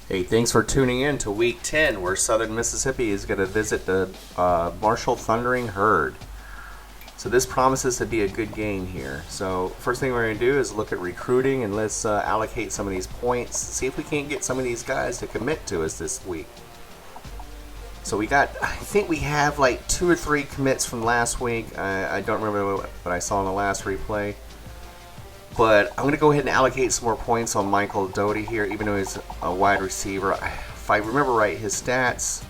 Hey, thanks for tuning in to Week 10, where Southern Mississippi is going to visit the Marshall Thundering Herd. So this promises to be a good game here. So first thing we're going to do is look at recruiting, and let's allocate some of these points. See if we can't get some of these guys to commit to us this week. So I think we have like 2 or 3 commits from last week. I don't remember what I saw in the last replay. But I'm going to go ahead and allocate some more points on Michael Doty here, even though he's a wide receiver. If I remember right, his stats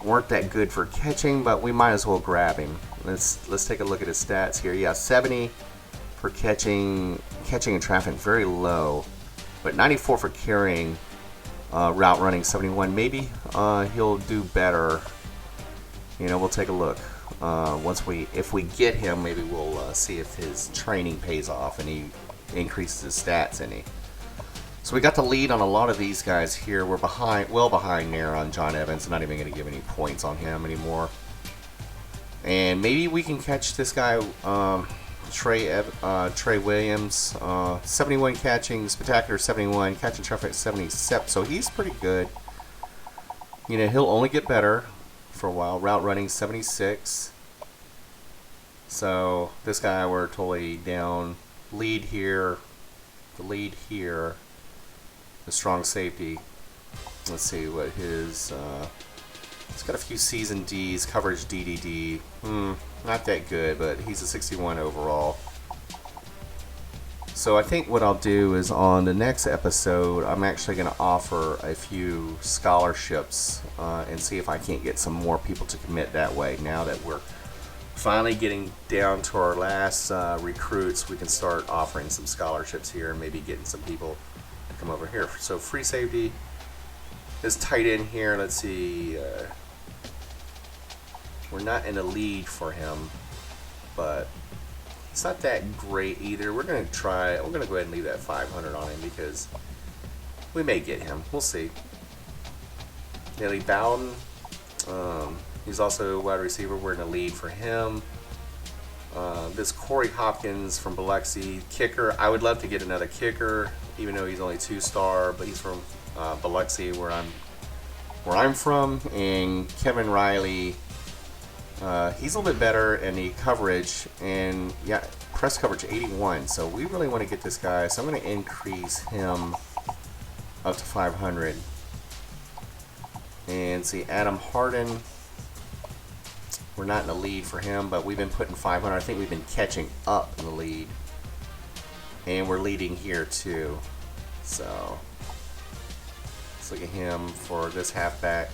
weren't that good for catching, but we might as well grab him. Let's take a look at his stats here. Yeah, 70 for catching and traffic, very low, but 94 for carrying, route running 71. Maybe he'll do better. You know, we'll take a look. If we get him, maybe we'll see if his training pays off and he increases his stats any. So we got the lead on a lot of these guys here. We're well behind there on John Evans. I'm not even going to give any points on him anymore. And maybe we can catch this guy, Trey Williams, 71 catching, spectacular 71, catching traffic 77. So he's pretty good. You know, he'll only get better for a while. Route running 76. So this guy, we're totally down. Lead here, the strong safety. Let's see what his he's got a few season D's, coverage DDD. Not that good, but he's a 61 overall. So I think what I'll do is on the next episode, I'm actually going to offer a few scholarships and see if I can't get some more people to commit that way. Now that we're finally getting down to our last recruits, we can start offering some scholarships here and maybe getting some people to come over here. So free safety is tight end here. Let's see. We're not in a lead for him, but it's not that great either. We're going to go ahead and leave that 500 on him because we may get him. We'll see. Nelly Bowden, he's also a wide receiver. We're in a lead for him. This Corey Hopkins from Biloxi, kicker. I would love to get another kicker, even though he's only 2-star, but he's from Biloxi, where I'm from. And Kevin Riley, he's a little bit better in the coverage, and yeah, press coverage 81. So we really want to get this guy. So I'm going to increase him up to 500. And see, Adam Harden, we're not in the lead for him, but we've been putting 500. I think we've been catching up in the lead, and we're leading here too. So let's look at him for this halfback.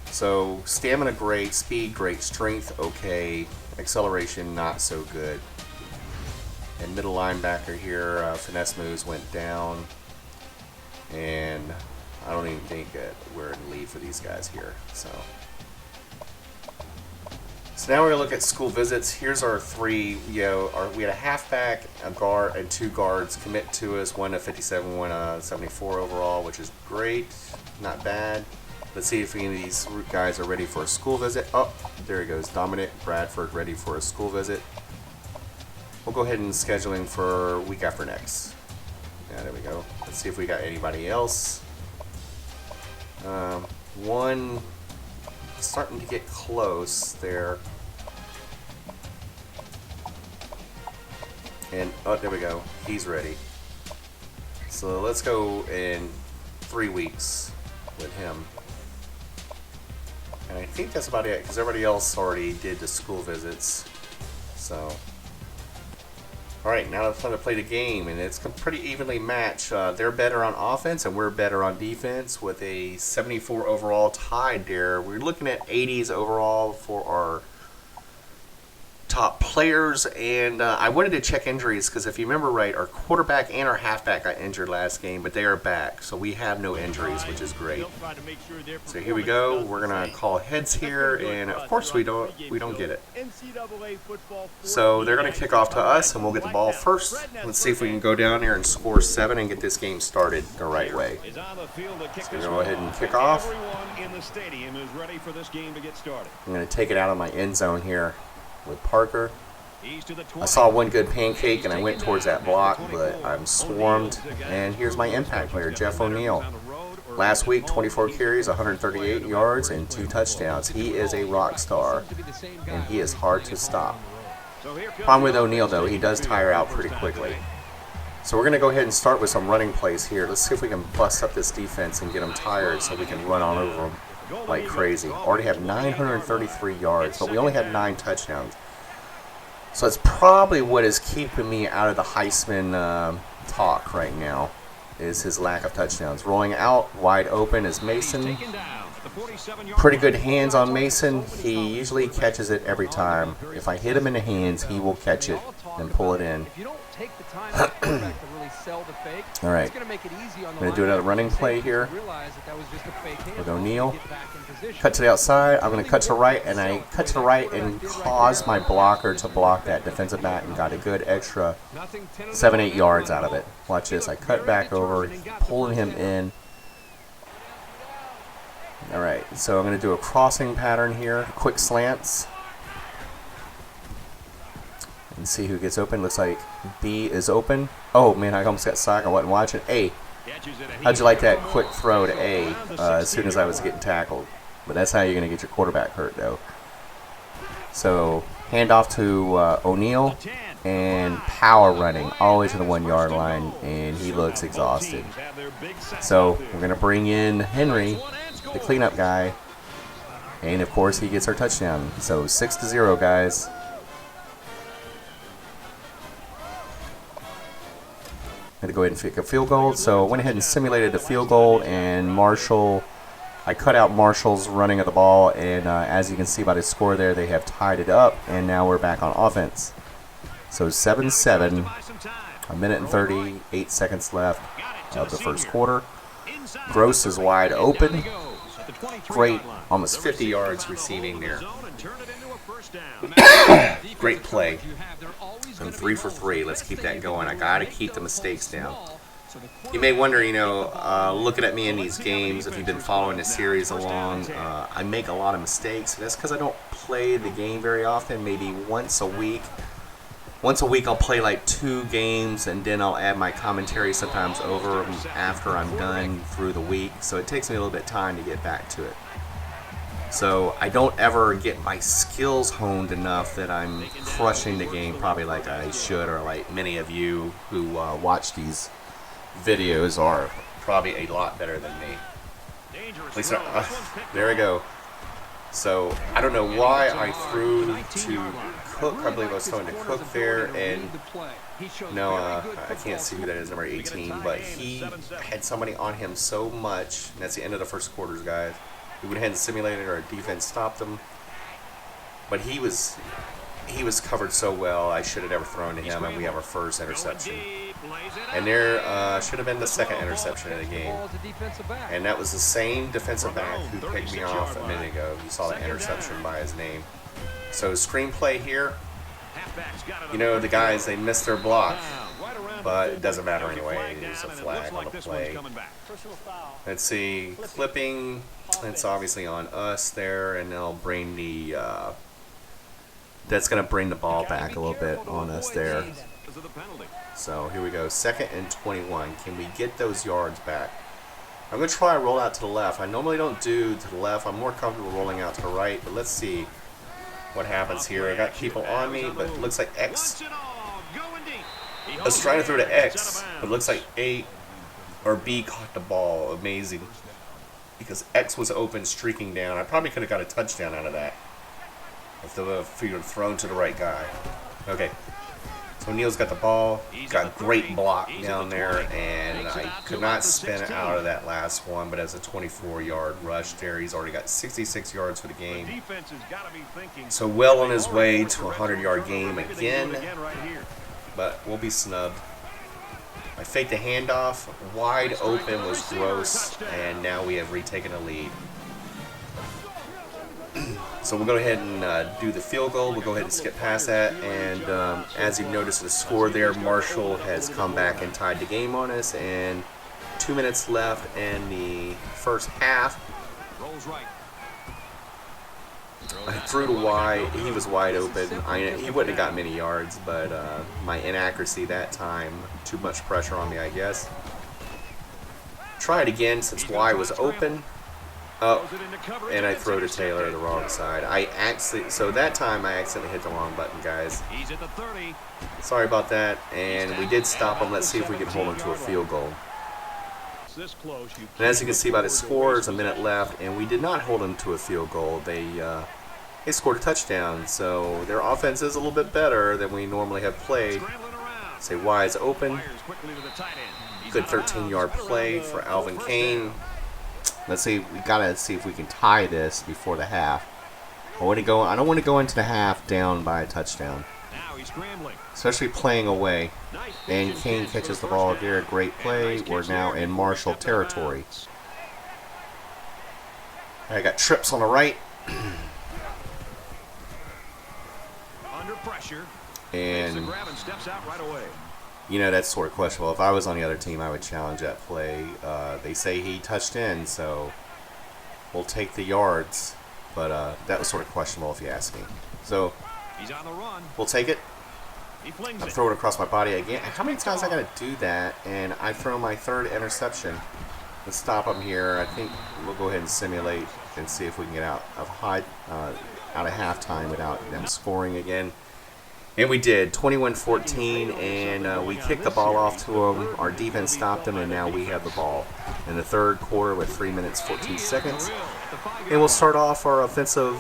So stamina great, speed great, strength okay, acceleration not so good. And middle linebacker here, finesse moves went down, and I don't even think that we're in the lead for these guys here. So now we're gonna look at school visits. Here's our 3. We had a halfback, a guard, and 2 guards commit to us. One a 57, one a 74 overall, which is great, not bad. Let's see if any of these guys are ready for a school visit. Oh, there he goes. Dominic Bradford ready for a school visit. We'll go ahead and schedule him for week after next. Yeah, there we go. Let's see if we got anybody else. One starting to get close there. And, oh, there we go. He's ready. So let's go in 3 weeks with him. And I think that's about it, because everybody else already did the school visits. So, alright, now it's time to play the game, and it's pretty evenly matched. They're better on offense, and we're better on defense, with a 74 overall tied there. We're looking at 80s overall for our top players, and I wanted to check injuries, because if you remember right, our quarterback and our halfback got injured last game, but they are back, so we have no injuries, which is great. So here we go. We're gonna call heads here, and of course we don't get it. So they're gonna kick off to us, and we'll get the ball first. Let's see if we can go down there and score 7 and get this game started the right way. So go ahead and kick off. I'm gonna take it out of my end zone here with Parker. I saw one good pancake and I went towards that block, but I'm swarmed. And here's my impact player, Jeff O'Neal. Last week, 24 carries, 138 yards, and 2 touchdowns. He is a rock star, and he is hard to stop. Problem with O'Neal, though, he does tire out pretty quickly. So we're going to go ahead and start with some running plays here. Let's see if we can bust up this defense and get them tired so we can run on over them like crazy. Already have 933 yards, but we only had 9 touchdowns. So it's probably what is keeping me out of the Heisman talk right now, is his lack of touchdowns. Rolling out wide open is Mason. Pretty good hands on Mason. He usually catches it every time. If I hit him in the hands, he will catch it and pull it in. Alright, I'm going to do another running play here with O'Neal. Cut to the outside. I'm going to cut to the right, and I cut to the right and caused my blocker to block that defensive back and got a good extra 7-8 yards out of it. Watch this. I cut back over, pulling him in. Alright, so I'm going to do a crossing pattern here. Quick slants. And see who gets open. Looks like B is open. Oh man, I almost got sacked. I wasn't watching. A. How'd you like that quick throw to A as soon as I was getting tackled? But that's how you're going to get your quarterback hurt, though. So handoff to O'Neal and power running all the way to the 1-yard line, and he looks exhausted. So we're going to bring in Henry, the cleanup guy, and of course he gets our touchdown. So 6-0, guys. Going to go ahead and kick a field goal. So I went ahead and simulated a field goal, and I cut out Marshall's running of the ball, and as you can see by the score there, they have tied it up, and now we're back on offense. So 7-7, a minute and 38 seconds left of the first quarter. Gross is wide open. Great, almost 50 yards receiving there. Great play. I'm 3 for 3. Let's keep that going. I got to keep the mistakes down. You may wonder, looking at me in these games, if you've been following the series along, I make a lot of mistakes. That's because I don't play the game very often, maybe once a week. Once a week I'll play like 2 games, and then I'll add my commentary sometimes over after I'm done through the week. So it takes me a little bit of time to get back to it. So I don't ever get my skills honed enough that I'm crushing the game probably like I should, or like many of you who watch these videos are probably a lot better than me. At least, there we go. So I don't know why I threw to Cook. I believe I was throwing to Cook there, and no, I can't see who that is, number 18, but he had somebody on him so much, and that's the end of the first quarters, guys. We went ahead and simulated, our defense stopped him, but he was covered so well, I should have never thrown to him, and we have our first interception. And there should have been the second interception of the game. And that was the same defensive back who picked me off a minute ago. You saw the interception by his name. So screenplay here. The guys, they missed their block, but it doesn't matter anyway. There's a flag on the play. Let's see, clipping. It's obviously on us there, and they'll bring the that's going to bring the ball back a little bit on us there. So here we go, 2nd and 21. Can we get those yards back? I'm going to try and roll out to the left. I normally don't do to the left. I'm more comfortable rolling out to the right, but let's see what happens here. I got people on me, but it looks like X. I was trying to throw to X, but it looks like A or B caught the ball. Amazing. Because X was open, streaking down. I probably could have got a touchdown out of that if he had thrown to the right guy. Okay. So Neal's got the ball, got a great block down there, and I could not spin out of that last one, but as a 24-yard rush there, he's already got 66 yards for the game. So well on his way to a 100-yard game again, but we'll be snubbed. I faked a handoff, wide open was Gross, and now we have retaken a lead. So we'll go ahead and do the field goal. We'll go ahead and skip past that. And as you've noticed the score there, Marshall has come back and tied the game on us. And 2 minutes left in the first half. I threw to wide. He was wide open. He wouldn't have got many yards, but my inaccuracy that time, too much pressure on me, I guess. Try it again since Y was open. Oh, and I throw to Taylor the wrong side. So that time I accidentally hit the wrong button, guys. Sorry about that. And we did stop him. Let's see if we can hold him to a field goal. And as you can see by the score, there's a minute left, and we did not hold them to a field goal. They scored a touchdown, so their offense is a little bit better than we normally have played. Say Y is open. Good 13-yard play for Alvin Kane. Let's see. We gotta see if we can tie this before the half. I don't want to go into the half down by a touchdown, especially playing away. And Kane catches the ball here. Great play. We're now in Marshall territory. I got trips on the right. Under pressure. And you know, that's sort of questionable. If I was on the other team, I would challenge that play. They say he touched in, so we'll take the yards. But that was sort of questionable if you ask me. So he's on the run. We'll take it. I'm throwing it across my body again. How many times I got to do that? And I throw my third interception. Let's stop them here. I think we'll go ahead and simulate and see if we can get out of halftime without them scoring again. And we did, 21-14, and we kicked the ball off to them. Our defense stopped them, and now we have the ball in the third quarter with 3 minutes, 14 seconds. And we'll start off our offensive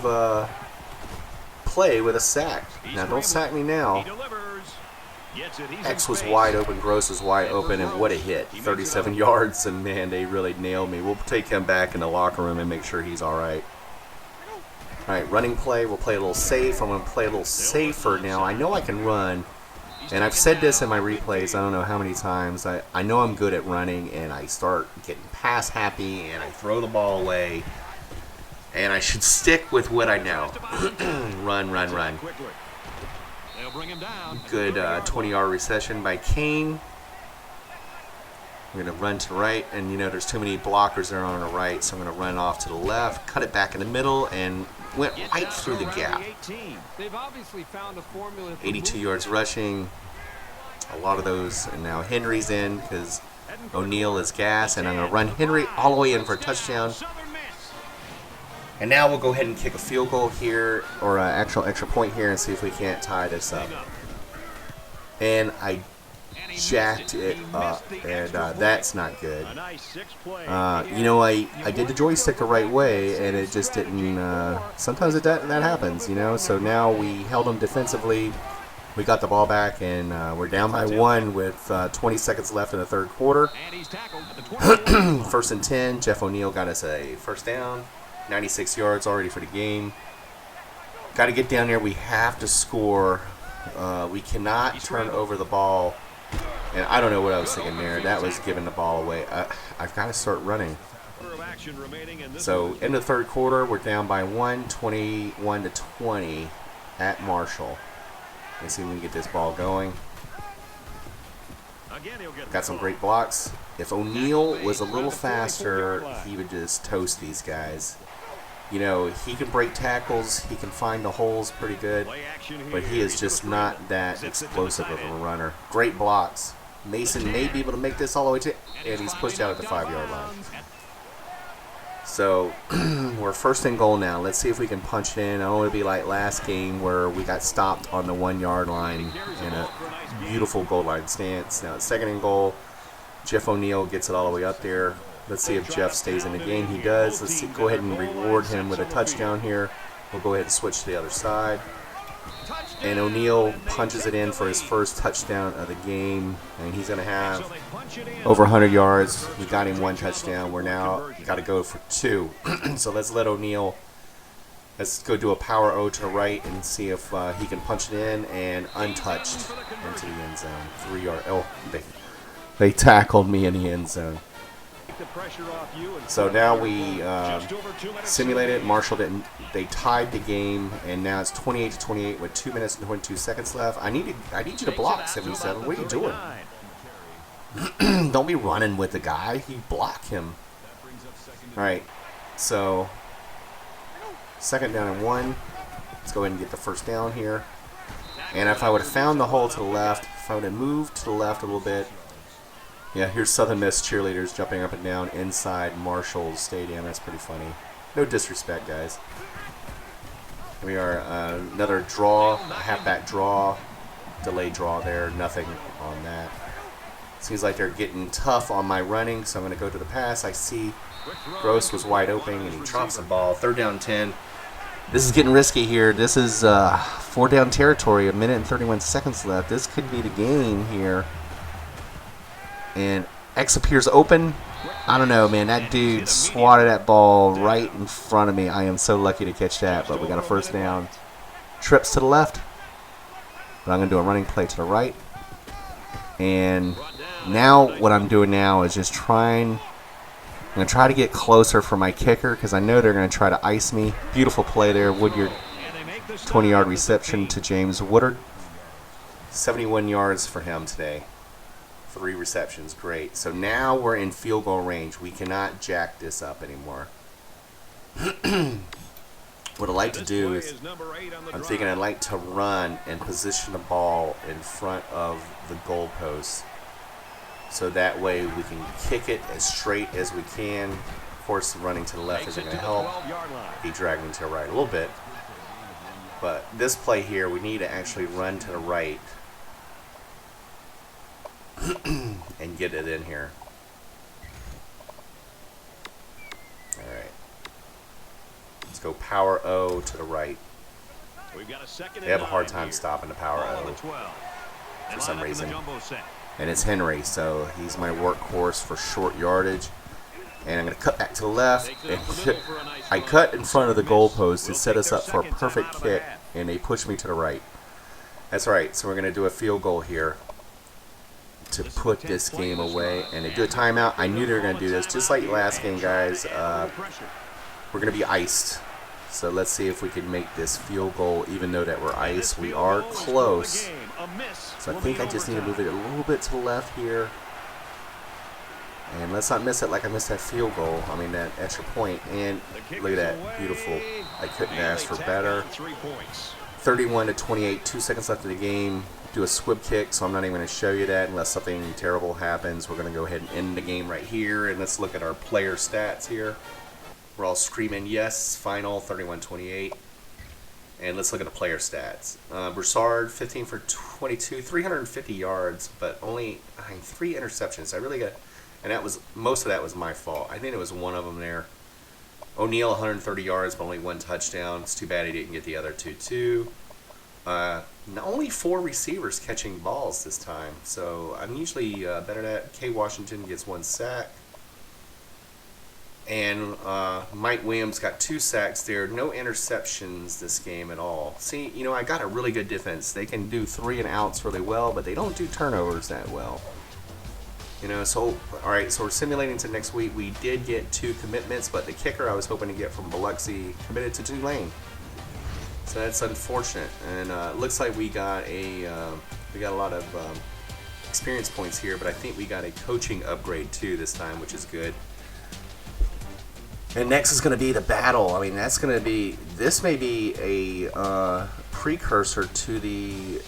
play with a sack. Now, don't sack me now. X was wide open, Gross was wide open, and what a hit. 37 yards, and man, they really nailed me. We'll take him back in the locker room and make sure he's all right. All right, running play. We'll play a little safe. I'm going to play a little safer now. I know I can run, and I've said this in my replays. I don't know how many times. I know I'm good at running, and I start getting pass happy, and I throw the ball away, and I should stick with what I know. Run, run, run. Good 20-yard reception by Kane. We're going to run to the right, and you know there's too many blockers there on the right, so I'm going to run off to the left, cut it back in the middle, and went right through the gap. 82 yards rushing. A lot of those, and now Henry's in because O'Neal is gas, and I'm going to run Henry all the way in for a touchdown. And now we'll go ahead and kick a field goal here, or an actual extra point here, and see if we can't tie this up. And I jacked it up, and that's not good. You know, I did the joystick the right way, and it just didn't. Sometimes that happens, you know. So now we held them defensively. We got the ball back, and we're down by 1 with 20 seconds left in the third quarter. First and 10. Jeff O'Neal got us a first down. 96 yards already for the game. Got to get down there. We have to score. We cannot turn over the ball. And I don't know what I was thinking there. That was giving the ball away. I've got to start running. So in the third quarter, we're down by 1, 21-20 at Marshall. Let's see if we can get this ball going. Got some great blocks. If O'Neal was a little faster, he would just toast these guys. You know, he can break tackles, he can find the holes pretty good, but he is just not that explosive of a runner. Great blocks. Mason may be able to make this all the way to, and he's pushed out at the 5-yard line. So, we're first and goal now. Let's see if we can punch it in. I don't want to be like last game where we got stopped on the 1-yard line in a beautiful goal line stance. Now it's second and goal. Jeff O'Neal gets it all the way up there. Let's see if Jeff stays in the game. He does. Let's see, go ahead and reward him with a touchdown here. We'll go ahead and switch to the other side. And O'Neal punches it in for his first touchdown of the game. And he's going to have over 100 yards. We got him 1 touchdown. We're now got to go for 2. So let's let O'Neal, let's go do a power O to the right and see if he can punch it in, and untouched into the end zone. 3 yard. Oh, they tackled me in the end zone. So now we simulated. Marshall didn't. They tied the game, and now it's 28-28 with 2 minutes and 22 seconds left. I need you to block 77. What are you doing? Don't be running with the guy. You block him. All right. So 2nd down and 1. Let's go ahead and get the first down here. And if I would have found the hole to the left, if I would have moved to the left a little bit. Yeah, here's Southern Miss cheerleaders jumping up and down inside Marshall's Stadium. That's pretty funny. No disrespect, guys. Here we are, another draw, a halfback draw, delayed draw there, nothing on that. Seems like they're getting tough on my running, so I'm going to go to the pass. I see Gross was wide open, and he drops the ball. 3rd down 10. This is getting risky here. This is 4 down territory, 1 minute and 31 seconds left. This could be the game here. And X appears open. I don't know, man. That dude swatted that ball right in front of me. I am so lucky to catch that, but we got a first down. Trips to the left. But I'm going to do a running play to the right. And now what I'm doing now is just I'm going to try to get closer for my kicker because I know they're going to try to ice me. Beautiful play there. Woodyard, 20-yard reception to James Woodard. 71 yards for him today. 3 receptions, great. So now we're in field goal range. We cannot jack this up anymore. What I'd like to do is, I'm thinking I'd like to run and position the ball in front of the goalpost. So that way we can kick it as straight as we can. Of course, running to the left isn't going to help. He dragged me to the right a little bit. But this play here, we need to actually run to the right and get it in here. Alright. Let's go power O to the right. They have a hard time stopping the power O for some reason. And it's Henry, so he's my workhorse for short yardage. And I'm going to cut back to the left. And I cut in front of the goalpost to set us up for a perfect kick, and they pushed me to the right. That's right, so we're going to do a field goal here to put this game away. And they do a timeout. I knew they were going to do this. Just like last game, guys, we're going to be iced. So let's see if we can make this field goal, even though that we're iced. We are close. So I think I just need to move it a little bit to the left here. And let's not miss it like I missed that field goal. I mean, that extra point. And look at that. Beautiful. I couldn't ask for better. 31-28. 2 seconds left of the game. Do a squib kick, so I'm not even going to show you that unless something terrible happens. We're going to go ahead and end the game right here. And let's look at our player stats here. We're all screaming yes. Final 31-28. And let's look at the player stats. Broussard, 15 for 22, 350 yards, but only 3 interceptions. I really got, and that was most of that was my fault. I think it was one of them there. O'Neal, 130 yards, but only 1 touchdown. It's too bad he didn't get the other 2 too. Only 4 receivers catching balls this time, so I'm usually better at that. K. Washington gets 1 sack. And Mike Williams got 2 sacks there. No interceptions this game at all. See, you know, I got a really good defense. They can do 3 and outs really well, but they don't do turnovers that well. You know, so, all right, so we're simulating to next week. We did get 2 commitments, but the kicker I was hoping to get from Biloxi committed to Tulane. So that's unfortunate. And it looks like we got a lot of experience points here, but I think we got a coaching upgrade too this time, which is good. And next is going to be the battle. I mean, that's going to be, this may be a precursor to the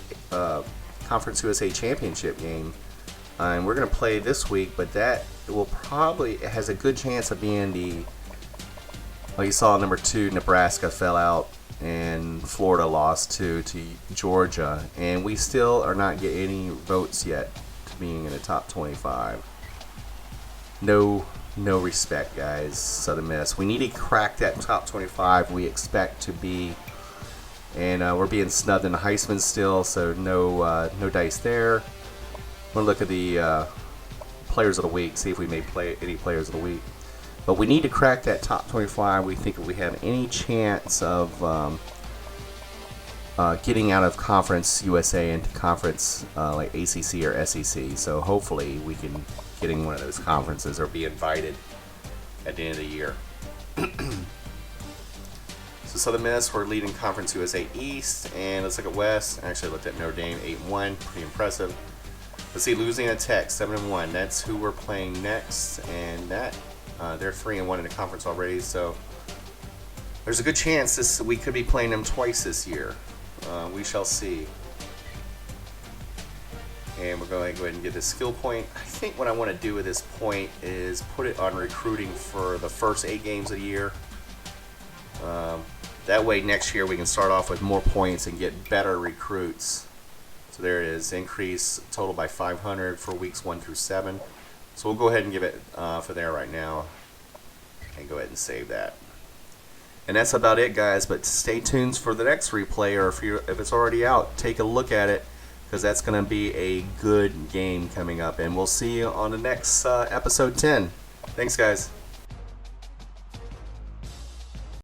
Conference USA Championship game. And we're going to play this week, but that will probably, it has a good chance of being the, well, you saw number 2, Nebraska fell out, and Florida lost to Georgia. And we still are not getting any votes yet to being in the top 25. No respect, guys. Southern Miss. We need to crack that top 25. We expect to be, and we're being snubbed in the Heisman still, so no dice there. We're gonna look at the players of the week, see if we may play any players of the week. But we need to crack that top 25. We think if we have any chance of getting out of Conference USA into Conference like ACC or SEC. So hopefully we can get in one of those conferences or be invited at the end of the year. So Southern Miss, we're leading Conference USA East, and let's look at West. I actually looked at Notre Dame, 8-1, pretty impressive. Let's see, Louisiana Tech, 7-1. That's who we're playing next, and that they're 3-1 in the conference already. So There's a good chance we could be playing them twice this year. We shall see. And we're going to go ahead and get this skill point. I think what I want to do with this point is put it on recruiting for the first 8 games of the year. That way next year we can start off with more points and get better recruits. So there it is, increase total by 500 for weeks 1 through 7. So we'll go ahead and give it for there right now. And go ahead and save that. And that's about it, guys, but stay tuned for the next replay, or if it's already out, take a look at it, because that's going to be a good game coming up. And we'll see you on the next episode 10. Thanks, guys.